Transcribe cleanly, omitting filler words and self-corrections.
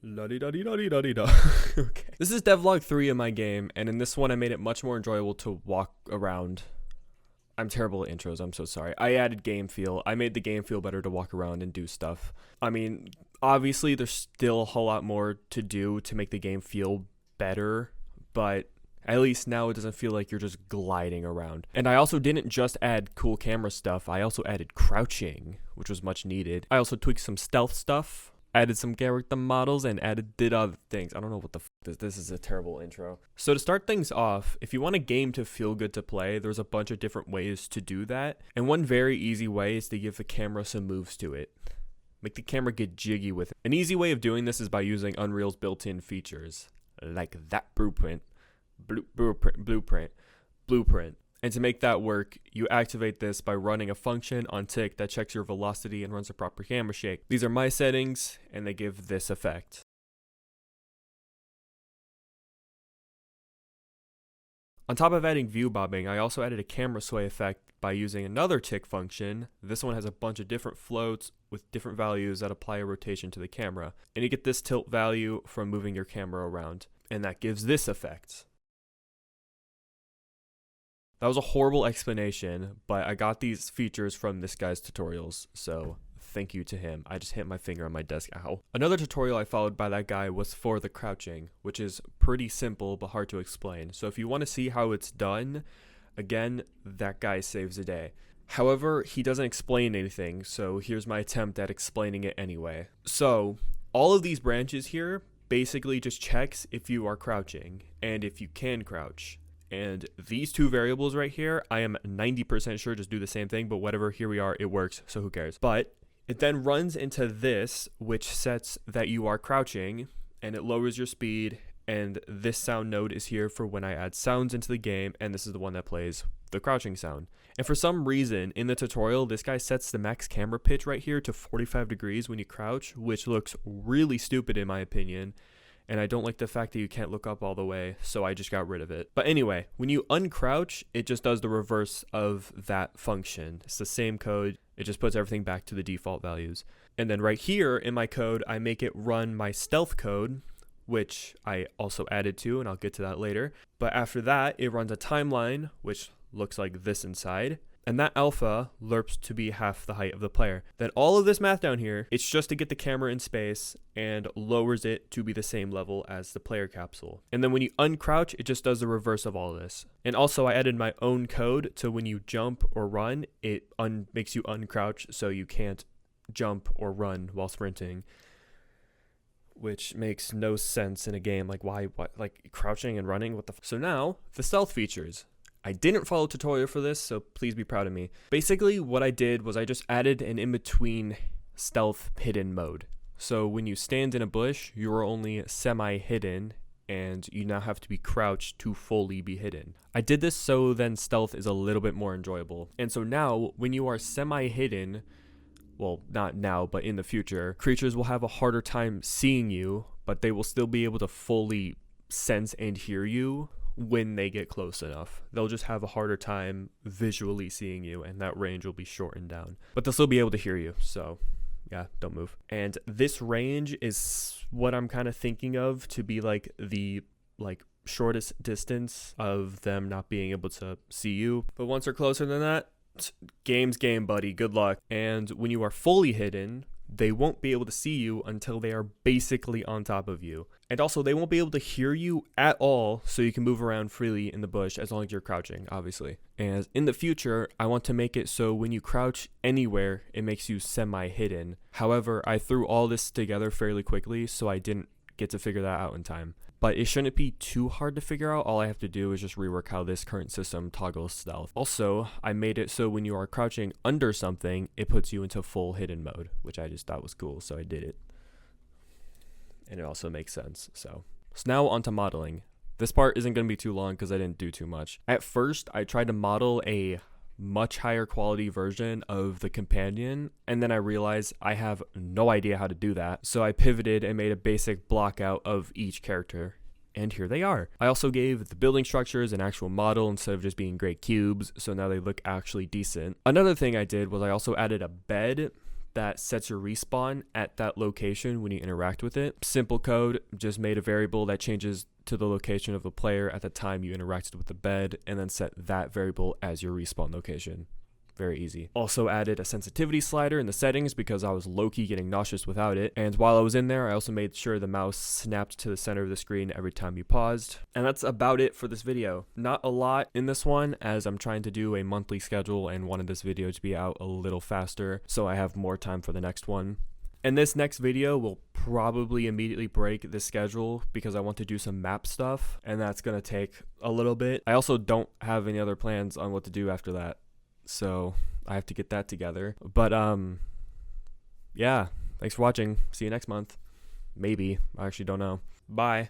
La-di-da-di-da-di-da-di-da. Okay. This is Devlog 3 in my game, and in this one I made it much more enjoyable to walk around. I'm terrible at intros, I'm so sorry. I added game feel. I made the game feel better to walk around and do stuff. I mean, obviously there's still a whole lot more to do to make the game feel better, but at least now it doesn't feel like you're just gliding around. And I also didn't just add cool camera stuff, I also added crouching, which was much needed. I also tweaked some stealth stuff, added some character models, and did other things. I don't know what the f this is a terrible intro. So to start things off, if you want a game to feel good to play, there's a bunch of different ways to do that. And one very easy way is to give the camera some moves to it. Make the camera get jiggy with it. An easy way of doing this is by using Unreal's built-in features, like that blueprint. And to make that work, you activate this by running a function on tick that checks your velocity and runs a proper camera shake. These are my settings, and they give this effect. On top of adding view bobbing, I also added a camera sway effect by using another tick function. This one has a bunch of different floats with different values that apply a rotation to the camera. And you get this tilt value from moving your camera around, and that gives this effect. That was a horrible explanation, but I got these features from this guy's tutorials, so thank you to him. I just hit my finger on my desk, ow. Another tutorial I followed by that guy was for the crouching, which is pretty simple but hard to explain. So if you want to see how it's done, again, that guy saves the day. However, he doesn't explain anything, so here's my attempt at explaining it anyway. So all of these branches here basically just checks if you are crouching and if you can crouch. And these two variables right here, I am 90% sure just do the same thing, but whatever, here we are, it works, so who cares. But it then runs into this, which sets that you are crouching, and it lowers your speed, and this sound node is here for when I add sounds into the game, and this is the one that plays the crouching sound. And for some reason, in the tutorial, this guy sets the max camera pitch right here to 45 degrees when you crouch, which looks really stupid in my opinion. And I don't like the fact that you can't look up all the way, so I just got rid of it. But anyway, when you uncrouch, it just does the reverse of that function. It's the same code, it just puts everything back to the default values. And then right here in my code, I make it run my stealth code, which I also added to, and I'll get to that later. But after that, it runs a timeline, which looks like this inside. And that alpha lerps to be half the height of the player. Then all of this math down here, it's just to get the camera in space and lowers it to be the same level as the player capsule. And then when you uncrouch, it just does the reverse of all of this. And also I added my own code to when you jump or run, it makes you uncrouch so you can't jump or run while sprinting. Which makes no sense in a game. Like why like crouching and running, what the So now, the stealth features. I didn't follow a tutorial for this, so please be proud of me. Basically, what I did was I just added an in-between stealth hidden mode. So when you stand in a bush, you are only semi-hidden, and you now have to be crouched to fully be hidden. I did this so then stealth is a little bit more enjoyable. And so now, when you are semi-hidden, well, not now, but in the future, creatures will have a harder time seeing you, but they will still be able to fully sense and hear you when they get close enough. They'll just have a harder time visually seeing you, and that range will be shortened down. But they'll still be able to hear you, so yeah, don't move. And this range is what I'm kind of thinking of to be like the shortest distance of them not being able to see you. But once they're closer than that, game's game, buddy. Good luck. And when you are fully hidden, they won't be able to see you until they are basically on top of you. And also, they won't be able to hear you at all, so you can move around freely in the bush as long as you're crouching, obviously. And in the future, I want to make it so when you crouch anywhere, it makes you semi-hidden. However, I threw all this together fairly quickly, so I didn't get to figure that out in time. But it shouldn't be too hard to figure out. All I have to do is just rework how this current system toggles stealth. Also, I made it so when you are crouching under something, it puts you into full hidden mode, which I just thought was cool, so I did it. And it also makes sense. So now on to modeling. This part isn't going to be too long because I didn't do too much. At first, I tried to model a much higher quality version of the companion, and then I realized I have no idea how to do that, so I pivoted and made a basic block out of each character, and here they are. I also gave the building structures an actual model instead of just being gray cubes, so now they look actually decent. Another thing I did was I also added a bed that sets your respawn at that location when you interact with it. Simple code, just made a variable that changes to the location of the player at the time you interacted with the bed, and then set that variable as your respawn location. Very easy. Also added a sensitivity slider in the settings because I was low-key getting nauseous without it. And while I was in there, I also made sure the mouse snapped to the center of the screen every time you paused. And that's about it for this video. Not a lot in this one, as I'm trying to do a monthly schedule and wanted this video to be out a little faster, so I have more time for the next one. And this next video will probably immediately break the schedule because I want to do some map stuff, and that's going to take a little bit. I also don't have any other plans on what to do after that, so I have to get that together. But yeah, thanks for watching. See you next month. Maybe. I actually don't know. Bye.